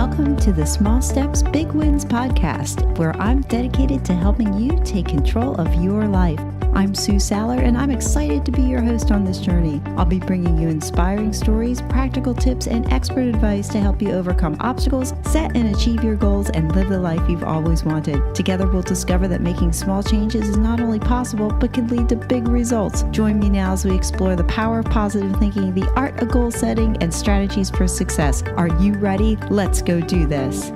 welcome to the Small Steps, Big Wins podcast, where I'm dedicated to helping you take control of your life. I'm Sue Saller, and I'm excited to be your host on this journey. I'll be bringing you inspiring stories, practical tips, and expert advice to help you overcome obstacles, set and achieve your goals, and live the life you've always wanted. Together, we'll discover that making small changes is not only possible, but can lead to big results. Join me now as we explore the power of positive thinking, the art of goal setting, and strategies for success. Are you ready? Let's go do this.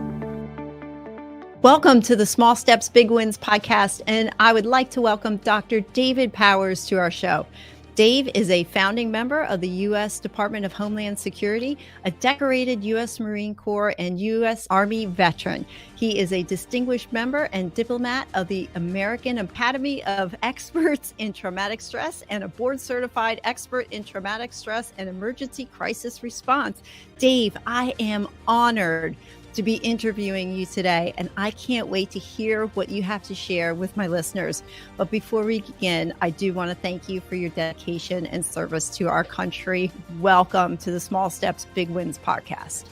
Welcome to the Small Steps, Big Wins podcast, and I would like to welcome Dr. David Powers to our show. Dave is a founding member of the U.S. Department of Homeland Security, a decorated U.S. Marine Corps and U.S. Army veteran. He is a distinguished member and diplomat of the American Academy of Experts in Traumatic Stress and a board-certified expert in traumatic stress and emergency crisis response. Dave, I am honored to be interviewing you today, and I can't wait to hear what you have to share with my listeners. But before we begin, I do want to thank you for your dedication and service to our country. Welcome to the Small Steps, Big Wins podcast.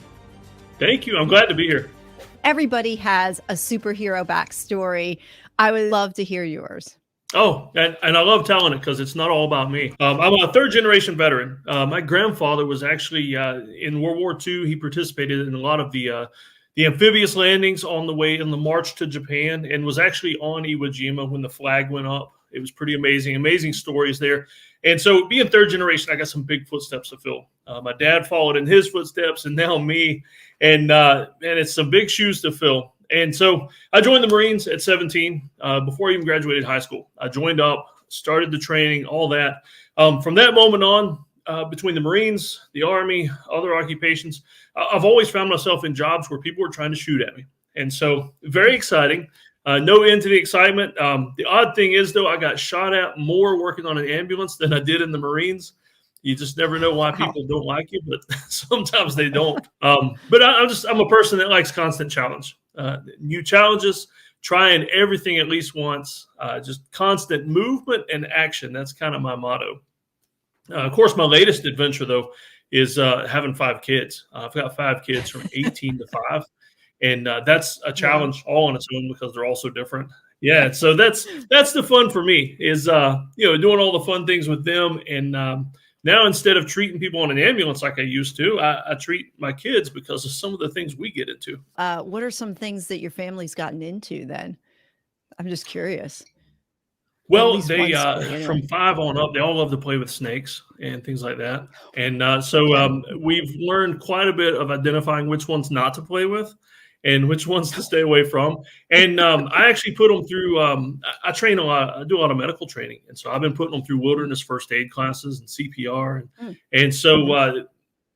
Thank you. I'm glad to be here. Everybody has a superhero backstory. I would love to hear yours. Oh, and I love telling it because it's not all about me. I'm a third-generation veteran. My grandfather was actually in World War II. He participated in a lot of the amphibious landings on the march to Japan, and was actually on Iwo Jima when the flag went up. It was pretty amazing stories there. And so, being third generation, I got some big footsteps to fill. My dad followed in his footsteps, and now me, and it's some big shoes to fill. And so I joined the Marines at 17 before I even graduated high school. I joined up, started the training, all that. From that moment on, between the Marines, the Army, other occupations, I've always found myself in jobs where people were trying to shoot at me. And so very exciting. No end to the excitement. The odd thing is, though, I got shot at more working on an ambulance than I did in the Marines. You just never know why people don't like you, but sometimes they don't. But I'm a person that likes constant challenge. New challenges, trying everything at least once, just constant movement and action. That's kind of my motto. Of course, my latest adventure, though, is having 5 kids. I've got 5 kids from 18 to 5. And that's a challenge all on its own because they're all so different. Yeah, so that's the fun for me is, doing all the fun things with them. And now, instead of treating people on an ambulance like I used to, I treat my kids because of some of the things we get into. What are some things that your family's gotten into then? I'm just curious. Well, they from 5 on up, they all love to play with snakes and things like that. And so we've learned quite a bit of identifying which ones not to play with and which ones to stay away from. And I actually put them through, I train a lot, I do a lot of medical training. And so I've been putting them through wilderness first aid classes and CPR. And so,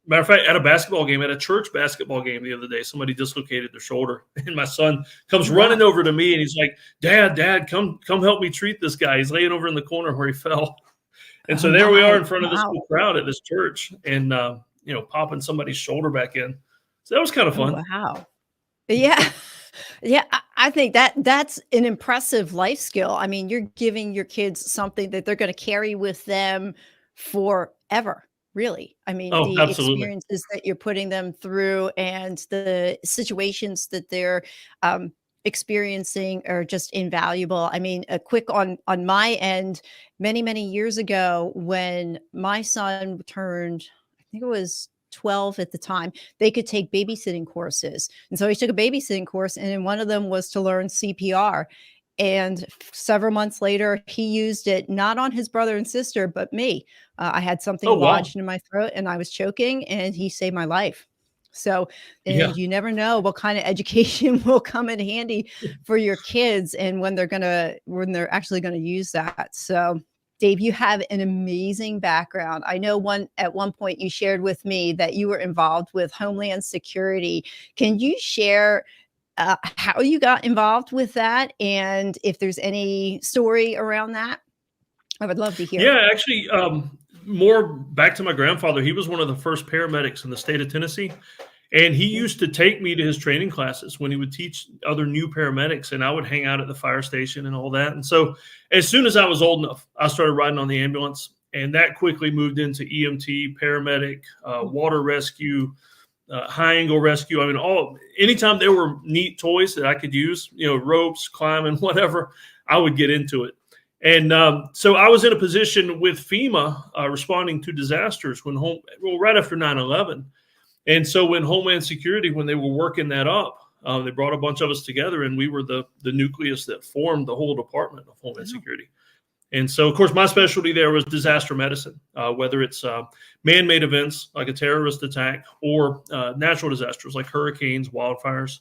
matter of fact, at a church basketball game the other day, somebody dislocated their shoulder. And my son comes running over to me and he's like, Dad, come help me treat this guy. He's laying over in the corner where he fell. And so there we are in front of this whole crowd at this church and, popping somebody's shoulder back in. So that was kind of fun. Oh, wow. Yeah. Yeah. I think that's an impressive life skill. I mean, you're giving your kids something that they're going to carry with them forever, really. I mean, the absolutely. Experiences that you're putting them through and the situations that they're experiencing are just invaluable. I mean, a quick on my end, many years ago when my son turned, I think it was 12 at the time, they could take babysitting courses. And so he took a babysitting course, and one of them was to learn CPR. And several months later, he used it not on his brother and sister, but me. I had something lodged in my throat and I was choking, and he saved my life. So, you never know what kind of education will come in handy for your kids and when they're actually going to use that. So, Dave, you have an amazing background. I know at one point you shared with me that you were involved with Homeland Security. Can you share how you got involved with that and if there's any story around that? I would love to hear. Yeah, actually, more back to my grandfather. He was one of the first paramedics in the state of Tennessee. And he used to take me to his training classes when he would teach other new paramedics, and I would hang out at the fire station and all that. And so as soon as I was old enough, I started riding on the ambulance, and that quickly moved into EMT, paramedic, water rescue, high angle rescue. I mean, anytime there were neat toys that I could use, ropes, climbing, whatever, I would get into it. And so I was in a position with FEMA responding to disasters right after 9/11. And so when Homeland Security, when they were working that up, they brought a bunch of us together, and we were the nucleus that formed the whole Department of Homeland Security. And so, of course, my specialty there was disaster medicine, whether it's man-made events like a terrorist attack or natural disasters like hurricanes, wildfires.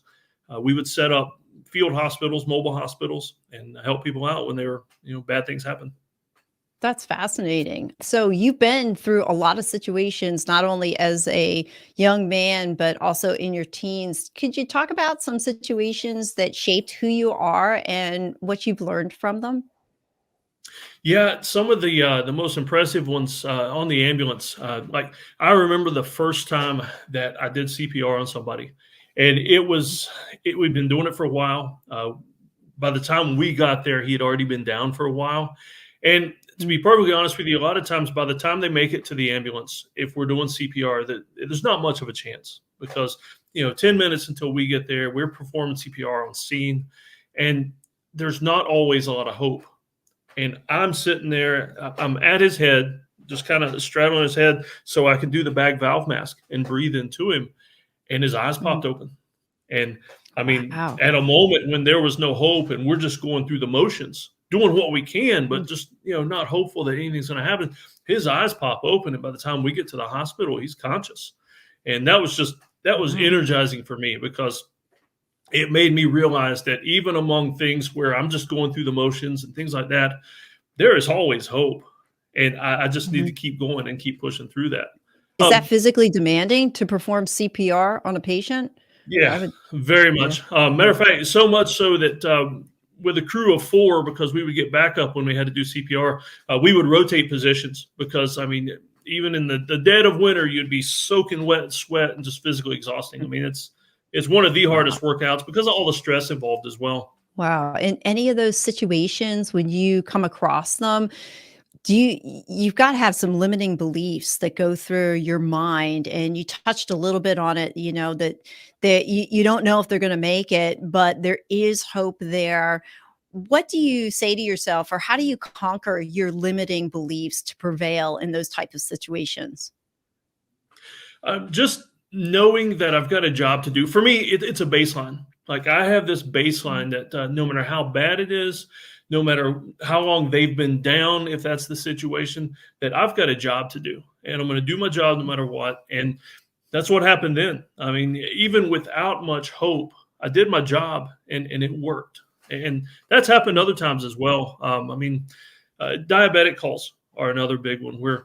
We would set up field hospitals, mobile hospitals, and help people out when bad things happen. That's fascinating. So you've been through a lot of situations, not only as a young man, but also in your teens. Could you talk about some situations that shaped who you are and what you've learned from them? Yeah, some of the most impressive ones on the ambulance. Like I remember the first time that I did CPR on somebody, and we'd been doing it for a while. By the time we got there, he had already been down for a while. And to be perfectly honest with you, a lot of times by the time they make it to the ambulance, if we're doing CPR, there's not much of a chance because 10 minutes until we get there, we're performing CPR on scene, and there's not always a lot of hope. And I'm sitting there, I'm at his head, just kind of straddling his head so I can do the bag valve mask and breathe into him. And his eyes popped open. And I mean, Wow. at a moment when there was no hope and we're just going through the motions, doing what we can, but just, not hopeful that anything's going to happen, his eyes pop open. And by the time we get to the hospital, he's conscious. And that was energizing for me because it made me realize that even among things where I'm just going through the motions and things like that, there is always hope. And I just need to keep going and keep pushing through that. Is that physically demanding to perform CPR on a patient? Yeah, very much. Matter of fact, so much so that with a crew of 4, because we would get backup when we had to do CPR, we would rotate positions because, I mean, even in the dead of winter, you'd be soaking wet in sweat and just physically exhausting. I mean, it's one of the hardest workouts because of all the stress involved as well. Wow. In any of those situations, when you come across them, you've got to have some limiting beliefs that go through your mind, and you touched a little bit on it, that you don't know if they're going to make it, but there is hope there. What do you say to yourself, or how do you conquer your limiting beliefs to prevail in those types of situations? Just knowing that I've got a job to do. For me, it's a baseline. Like I have this baseline that no matter how bad it is, no matter how long they've been down, if that's the situation, that I've got a job to do, and I'm going to do my job no matter what. And that's what happened then. I mean, even without much hope, I did my job and it worked. And that's happened other times as well. Diabetic calls are another big one where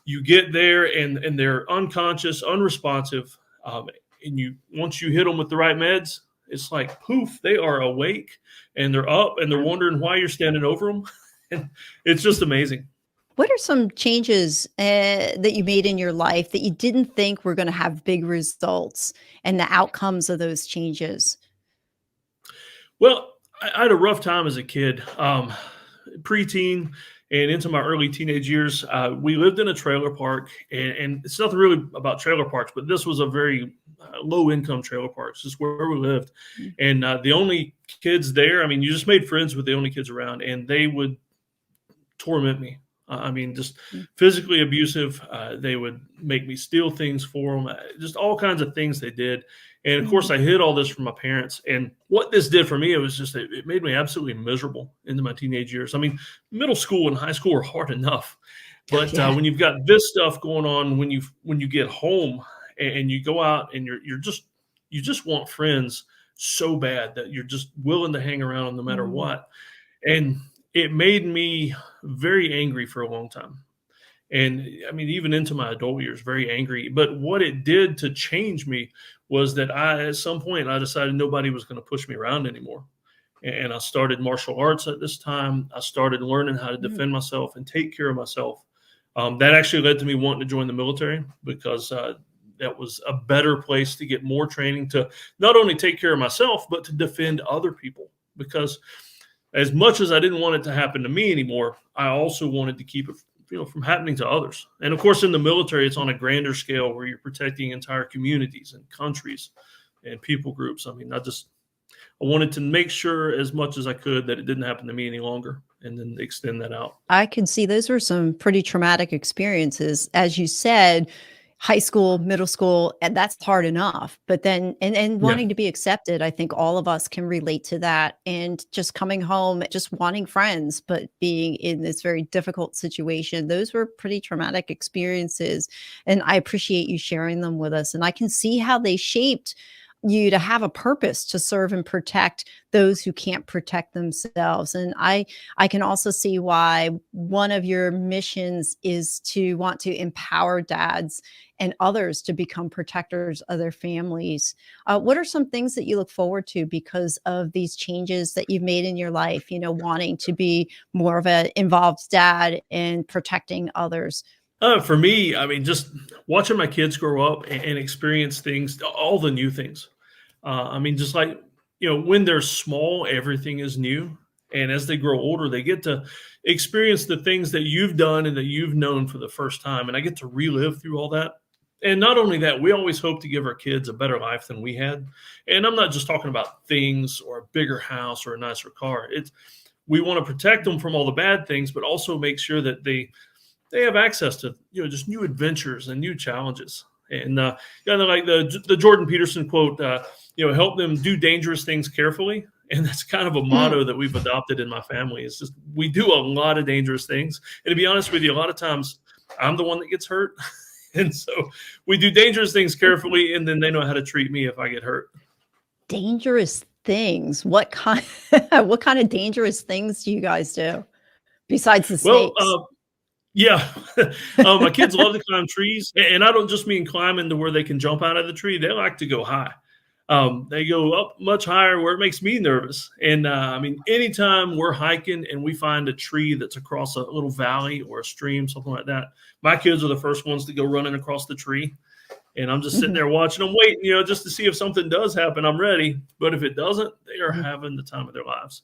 you get there and they're unconscious, unresponsive. And once you hit them with the right meds, it's like poof, they are awake and they're up and they're wondering why you're standing over them. And it's just amazing. What are some changes that you made in your life that you didn't think were going to have big results, and the outcomes of those changes? Well, I had a rough time as a kid, preteen and into my early teenage years. We lived in a trailer park, and it's nothing really about trailer parks, but this was a very low-income trailer park. It's just where we lived. And the only kids there, I mean, you just made friends with the only kids around, and they would torment me. Just physically abusive. They would make me steal things for them, just all kinds of things they did. And of course, I hid all this from my parents. And what this did for me, it made me absolutely miserable into my teenage years. I mean, middle school and high school are hard enough, but when you've got this stuff going on, when you get home and you go out and you just want friends so bad that you're just willing to hang around them no matter what. And it made me very angry for a long time. And I mean, even into my adult years, very angry. But what it did to change me was that at some point, I decided nobody was going to push me around anymore. And I started martial arts at this time. I started learning how to defend myself and take care of myself. That actually led to me wanting to join the military because that was a better place to get more training to not only take care of myself, but to defend other people. Because as much as I didn't want it to happen to me anymore, I also wanted to keep it, from happening to others. And of course, in the military, it's on a grander scale where you're protecting entire communities and countries and people groups. I mean, I wanted to make sure as much as I could that it didn't happen to me any longer, and then extend that out. I can see those were some pretty traumatic experiences. As you said, high school, middle school, and that's hard enough. But then and Yeah. wanting to be accepted, I think all of us can relate to that. And just coming home, just wanting friends, but being in this very difficult situation, those were pretty traumatic experiences. And I appreciate you sharing them with us. And I can see how they shaped you to have a purpose to serve and protect those who can't protect themselves. And I can also see why one of your missions is to want to empower dads and others to become protectors of their families. What are some things that you look forward to because of these changes that you've made in your life, wanting to be more of an involved dad and protecting others? For me, I mean, just watching my kids grow up and experience things, all the new things. I mean, just like, when they're small, everything is new. And as they grow older, they get to experience the things that you've done and that you've known for the first time. And I get to relive through all that. And not only that, we always hope to give our kids a better life than we had. And I'm not just talking about things or a bigger house or a nicer car. We want to protect them from all the bad things, but also make sure that they have access to just new adventures and new challenges. And like the Jordan Peterson quote, help them do dangerous things carefully. And that's kind of a motto that we've adopted in my family. It's just we do a lot of dangerous things, and to be honest with you, a lot of times I'm the one that gets hurt. And so we do dangerous things carefully, and then they know how to treat me if I get hurt. Dangerous things. What kind what kind of dangerous things do you guys do besides the Well, snakes? yeah, my kids love to climb trees, and I don't just mean climbing to where they can jump out of the tree. They like to go high. They go up much higher where it makes me nervous. And I mean, anytime we're hiking and we find a tree that's across a little valley or a stream, something like that, my kids are the first ones to go running across the tree. And I'm just sitting Mhm. there watching them, waiting, just to see if something does happen. I'm ready. But if it doesn't, they are having the time of their lives.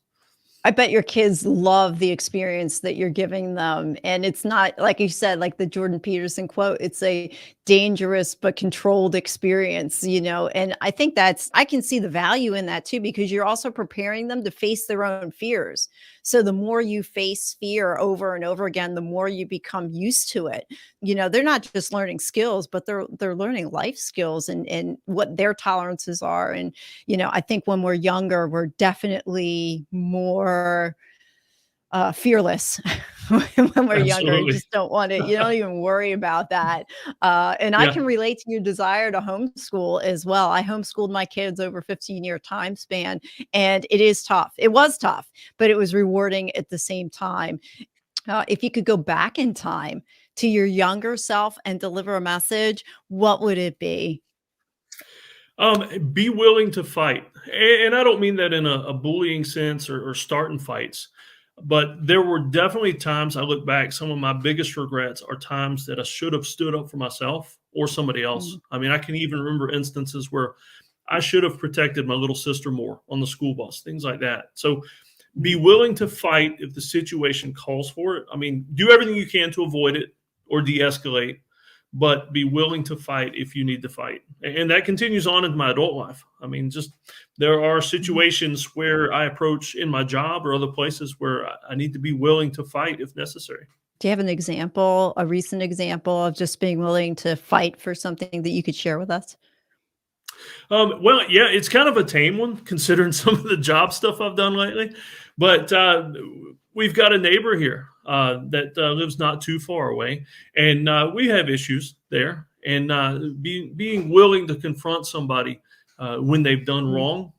I bet your kids love the experience that you're giving them, and it's not like you said, like the Jordan Peterson quote, it's a dangerous but controlled experience, and I think I can see the value in that too, because you're also preparing them to face their own fears. So the more you face fear over and over again, the more you become used to it. They're not just learning skills, but they're learning life skills and what their tolerances are. And I think when we're younger, we're definitely more fearless. When we're younger, you Absolutely. just don't want to, you don't even worry about that. And I Yeah. can relate to your desire to homeschool as well. I homeschooled my kids over 15-year time span, and it is tough. It was tough, but it was rewarding at the same time. If you could go back in time to your younger self and deliver a message, what would it be? Be willing to fight. And I don't mean that in a bullying sense or starting fights, but there were definitely times I look back, some of my biggest regrets are times that I should have stood up for myself or somebody else. Mm, I mean, I can even remember instances where I should have protected my little sister more on the school bus, things like that. So be mm. willing to fight if the situation calls for it. I mean, do everything you can to avoid it or de escalate, but be willing to fight if you need to fight. And that continues on in my adult life. I mean, just there are Mhm. situations where I approach in my job or other places where I need to be willing to fight if necessary. Do you have an example, a recent example of just being willing to fight for something that you could share with us? Well, yeah, it's kind of a tame one considering some of the job stuff I've done lately. But we've got a neighbor here that lives not too far away, and we have issues there. And being willing to confront somebody when they've done Mm, wrong,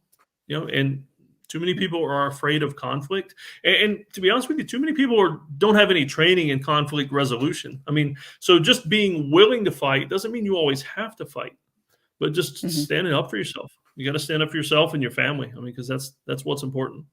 and too many people are afraid of conflict. And to be honest with you, too many people don't have any training in conflict resolution. I mean, so just being willing to fight doesn't mean you always have to fight, but just mhm. standing up for yourself. You got to stand up for yourself and your family. I mean, because that's what's important.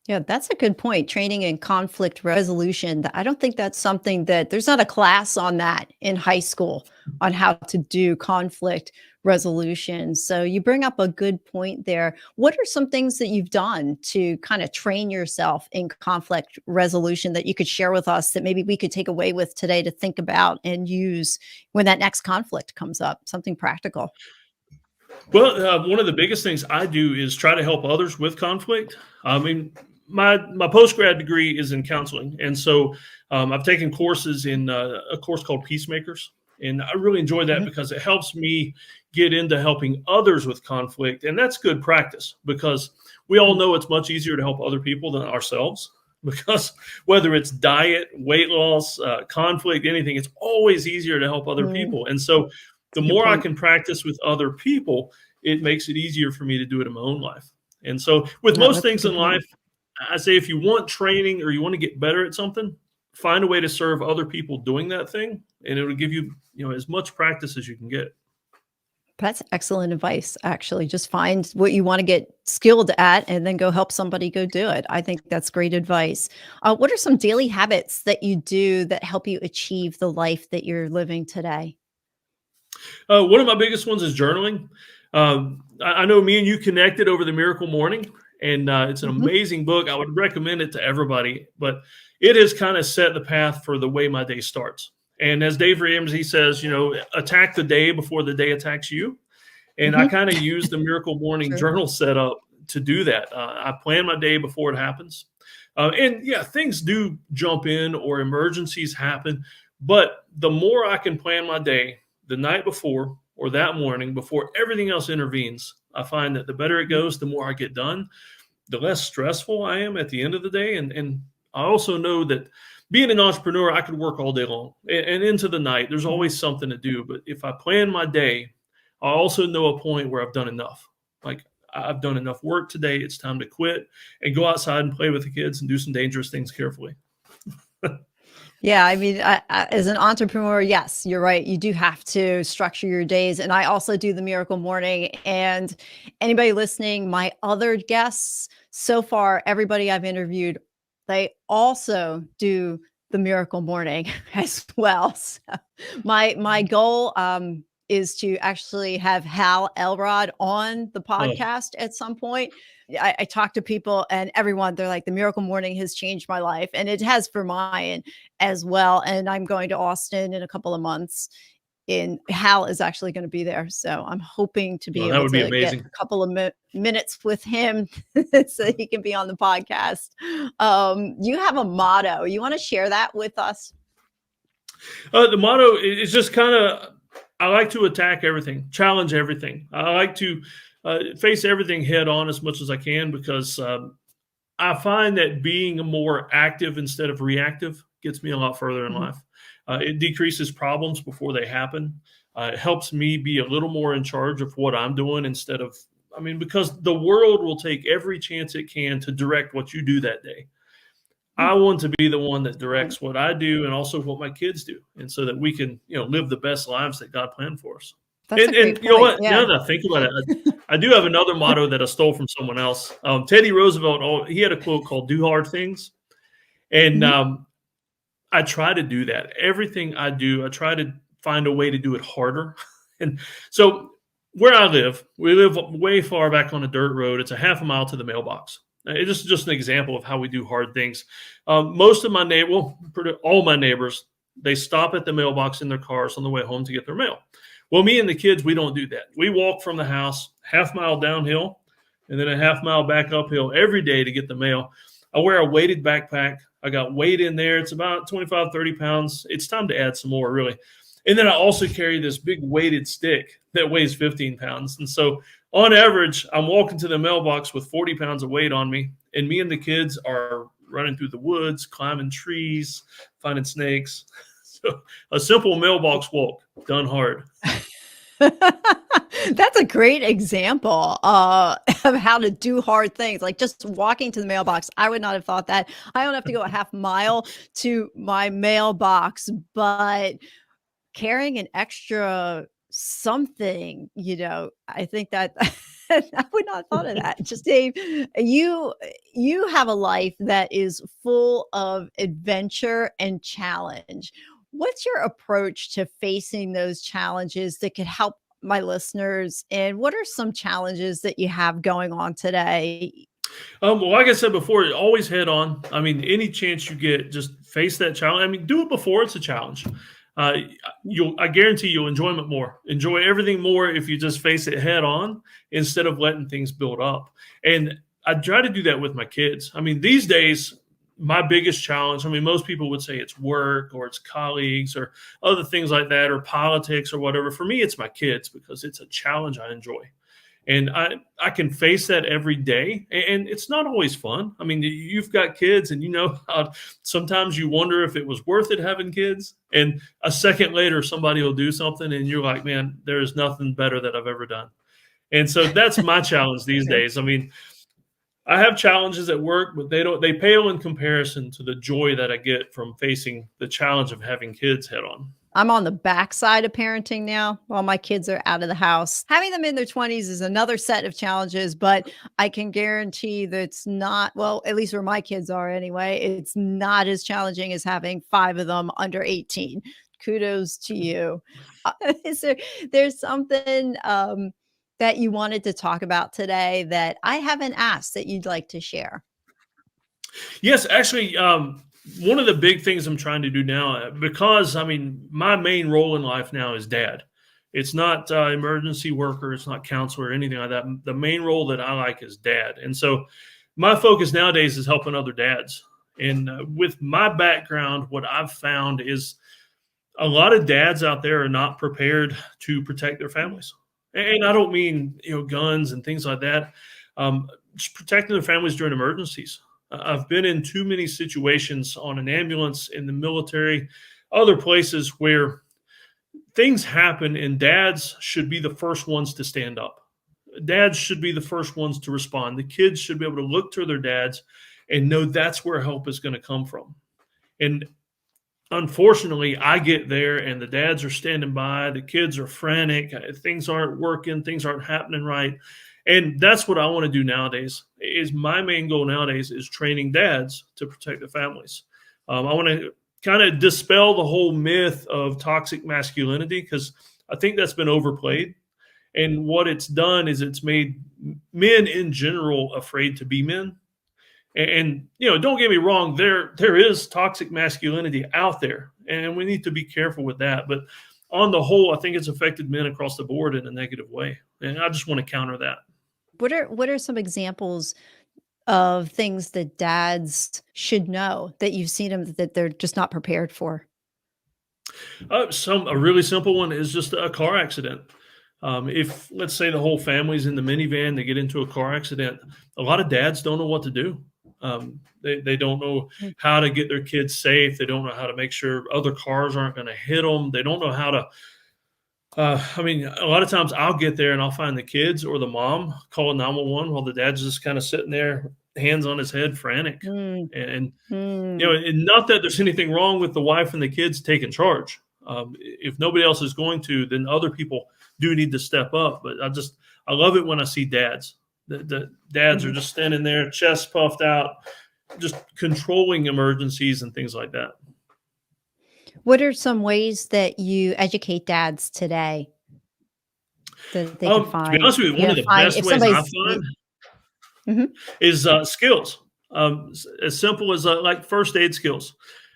Yeah, that's a good point. Training in conflict resolution. I don't think that's something that there's not a class on that in high school on how to do conflict resolution. So you bring up a good point there. What are some things that you've done to kind of train yourself in conflict resolution that you could share with us that maybe we could take away with today to think about and use when that next conflict comes up? Something practical. Well, one of the biggest things I do is try to help others with conflict. I mean, my post grad degree is in counseling, and so I've taken courses in a course called Peacemakers, and I really enjoy that Mhm. because it helps me get into helping others with conflict, and that's good practice because we all know it's much easier to help other people than ourselves. Because whether it's diet, weight loss, conflict, anything, it's always easier to help other Mm, people. And so that's the a good more I point. can practice with other people, it makes it easier for me to do it in my own life. And so with No, most that's a things in good point. life, I say if you want training or you want to get better at something, find a way to serve other people doing that thing, and it'll give you, as much practice as you can get. That's excellent advice, actually. Just find what you want to get skilled at and then go help somebody go do it. I think that's great advice. What are some daily habits that you do that help you achieve the life that you're living today? One of my biggest ones is journaling. I know me and you connected over the Miracle Morning, and it's an Mhm. amazing book. I would recommend it to everybody, but it has kind of set the path for the way my day starts. And as Dave Ramsey says, attack the day before the day attacks you. And I Mhm. kind of use the Miracle Morning True. journal setup to do that. I plan my day before it happens. And yeah, things do jump in or emergencies happen. But the more I can plan my day the night before or that morning before everything else intervenes, I find that the better it Mhm. goes, the more I get done, the less stressful I am at the end of the day. And I also know that being an entrepreneur, I could work all day long and into the night. There's Mhm. always something to do. But if I plan my day, I also know a point where I've done enough. Like I've done enough work today. It's time to quit and go outside and play with the kids and do some dangerous things carefully. Yeah, I mean, as an entrepreneur, yes, you're right. You do have to structure your days. And I also do the Miracle Morning. And anybody listening, my other guests so far, everybody I've interviewed, they also do the Miracle Morning as well. So my goal is to actually have Hal Elrod on the Oh, podcast at some point. I talk to people and everyone, they're like, the Miracle Morning has changed my life. And it has for mine as well. And I'm going to Austin in a couple of months. And Hal is actually going to be there. So I'm hoping to be well, that able would be to get amazing. a couple of minutes with him so he can be on the podcast. You have a motto. You want to share that with us? The motto is just kind of I like to attack everything, challenge everything. I like to face everything head on as much as I can because I find that being more active instead of reactive gets me a lot further in Mhm. life. It decreases problems before they happen. It helps me be a little more in charge of what I'm doing instead of, I mean, because the world will take every chance it can to direct what you do that day. I Mm, want to be the one that right. directs what I do and also what my kids do, and so that we can, live the best lives that God planned for us. That's a And great you know point. what? Yeah. Now that I think about it, I do have another motto that I stole from someone else. Teddy Roosevelt, he had a quote called "Do hard things," and Mhm. I try to do that. Everything I do, I try to find a way to do it harder. And so where I live, we live way far back on a dirt road. It's a half a mile to the mailbox. It's just an example of how we do hard things. Most of my neighbor, well, all my neighbors, they stop at the mailbox in their cars on the way home to get their mail. Well, me and the kids, we don't do that. We walk from the house half mile downhill and then a half mile back uphill every day to get the mail. I wear a weighted backpack. I got weight in there. It's about 25, 30 pounds. It's time to add some more, really. And then I also carry this big weighted stick that weighs 15 pounds. And so, on average, I'm walking to the mailbox with 40 pounds of weight on me. And me and the kids are running through the woods, climbing trees, finding snakes. So, a simple mailbox walk done hard. That's a great example, of how to do hard things, like just walking to the mailbox. I would not have thought that. I don't have to go a half mile to my mailbox, but carrying an extra something, I think that I would not have thought of that. Just Dave, you have a life that is full of adventure and challenge. What's your approach to facing those challenges that could help my listeners in what are some challenges that you have going on today? Well, like I said before, always head on. I mean, any chance you get, just face that challenge. I mean, do it before it's a challenge. Uh, I guarantee you'll enjoy it more. Enjoy everything more if you just face it head on instead of letting things build up. And I try to do that with my kids. I mean, these days, my biggest challenge, I mean, most people would say it's work or it's colleagues or other things like that or politics or whatever. For me, it's my kids because it's a challenge I enjoy. And I can face that every day, and it's not always fun. I mean, you've got kids, and you know how sometimes you wonder if it was worth it having kids. And a second later, somebody will do something, and you're like, man, there is nothing better that I've ever done. And so that's my challenge these days. I mean, I have challenges at work, but they pale in comparison to the joy that I get from facing the challenge of having kids head on. I'm on the backside of parenting now while my kids are out of the house. Having them in their 20s is another set of challenges, but I can guarantee that it's not, well, at least where my kids are anyway, it's not as challenging as having 5 of them under 18. Kudos to you. Is there's something that you wanted to talk about today that I haven't asked that you'd like to share? Yes, actually, one of the big things I'm trying to do now, because I mean, my main role in life now is dad. It's not emergency worker, it's not counselor or anything like that. The main role that I like is dad. And so my focus nowadays is helping other dads. And with my background, what I've found is a lot of dads out there are not prepared to protect their families. And I don't mean, guns and things like that. Just protecting their families during emergencies. I've been in too many situations on an ambulance, in the military, other places where things happen and dads should be the first ones to stand up. Dads should be the first ones to respond. The kids should be able to look to their dads and know that's where help is going to come from. And unfortunately, I get there and the dads are standing by, the kids are frantic, things aren't working, things aren't happening right. And that's what I want to do nowadays. Is my main goal nowadays is training dads to protect the families. I want to kind of dispel the whole myth of toxic masculinity because I think that's been overplayed. And what it's done is it's made men in general afraid to be men. And don't get me wrong, there is toxic masculinity out there, and we need to be careful with that. But on the whole, I think it's affected men across the board in a negative way, and I just want to counter that. What are some examples of things that dads should know that you've seen them that they're just not prepared for? A really simple one is just a car accident. If let's say the whole family's in the minivan, they get into a car accident. A lot of dads don't know what to do. They don't know how to get their kids safe. They don't know how to make sure other cars aren't going to hit them. They don't know how to. I mean, a lot of times I'll get there and I'll find the kids or the mom calling 911 while the dad's just kind of sitting there, hands on his head, frantic. And and not that there's anything wrong with the wife and the kids taking charge. If nobody else is going to, then other people do need to step up. But I love it when I see dads. The dads are just standing there, chest puffed out, just controlling emergencies and things like that. What are some ways that you educate dads today that they can To be honest with you, one of the best ways I find Mhm. is skills. As simple as like first aid skills.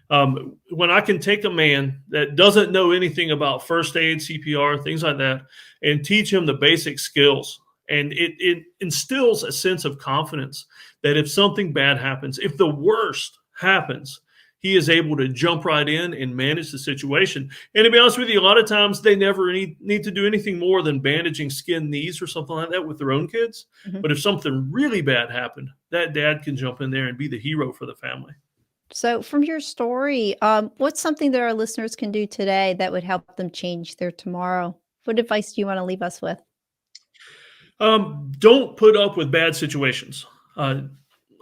When I can take a man that doesn't know anything about first aid, CPR, things like that, and teach him the basic skills, and it instills a sense of confidence that if something bad happens, if the worst happens, he is able to jump right in and manage the situation. And to be honest with you, a lot of times they never need to do anything more than bandaging skinned knees or something like that with their own kids. Mhm. But if something really bad happened, that dad can jump in there and be the hero for the family. So, from your story, what's something that our listeners can do today that would help them change their tomorrow? What advice do you want to leave us with? Don't put up with bad situations.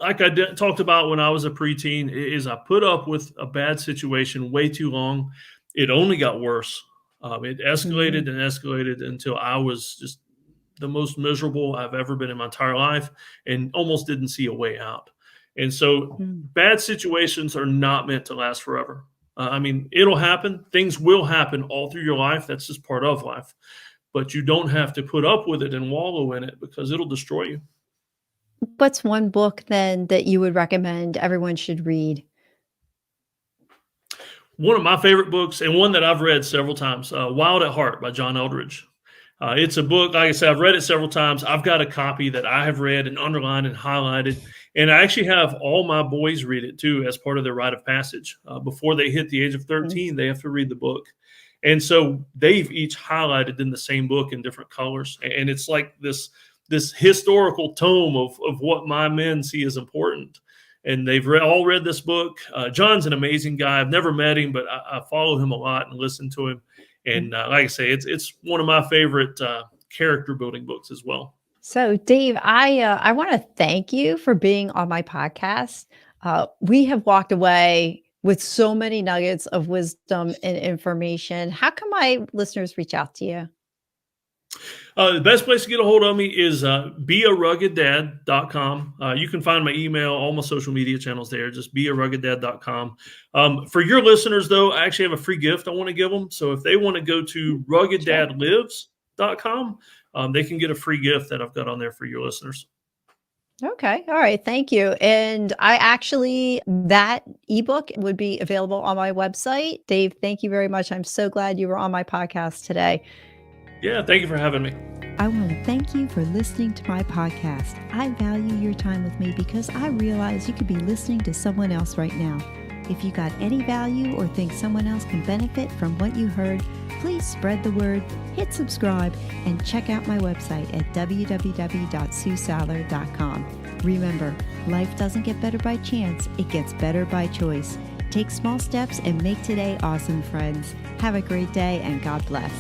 Like talked about when I was a preteen, is I put up with a bad situation way too long. It only got worse. It Mhm. escalated and escalated until I was just the most miserable I've ever been in my entire life and almost didn't see a way out. And so Mm. bad situations are not meant to last forever. I mean, it'll happen. Things will happen all through your life. That's just part of life. but you don't have to put up with it and wallow in it because it'll destroy you. What's one book then that you would recommend everyone should read? One of my favorite books, and one that I've read several times, Wild at Heart by John Eldredge. It's a book, like I said, I've read it several times. I've got a copy that I have read and underlined and highlighted. And I actually have all my boys read it too as part of their rite of passage. Before they hit the age of 13, they have to read the book. And so they've each highlighted in the same book in different colors. And it's like this historical tome of what my men see as important. And they've all read this book. John's an amazing guy. I've never met him, but I follow him a lot and listen to him. And like I say, it's one of my favorite character building books as well. So, Dave, I want to thank you for being on my podcast. We have walked away with so many nuggets of wisdom and information. How can my listeners reach out to you? The best place to get a hold of me is bearugged.com. You can find my email, all my social media channels there, just bearugged.com. For your listeners, though, I actually have a free gift I want to give them. So if they want to go to ruggeddadlives.com, they can get a free gift that I've got on there for your listeners. Okay. All right. Thank you. And that ebook would be available on my website. Dave, thank you very much. I'm so glad you were on my podcast today. Yeah, thank you for having me. I want to thank you for listening to my podcast. I value your time with me because I realize you could be listening to someone else right now. If you got any value or think someone else can benefit from what you heard, please spread the word, hit subscribe, and check out my website at www.suesaller.com. Remember, life doesn't get better by chance, it gets better by choice. Take small steps and make today awesome, friends. Have a great day and God bless.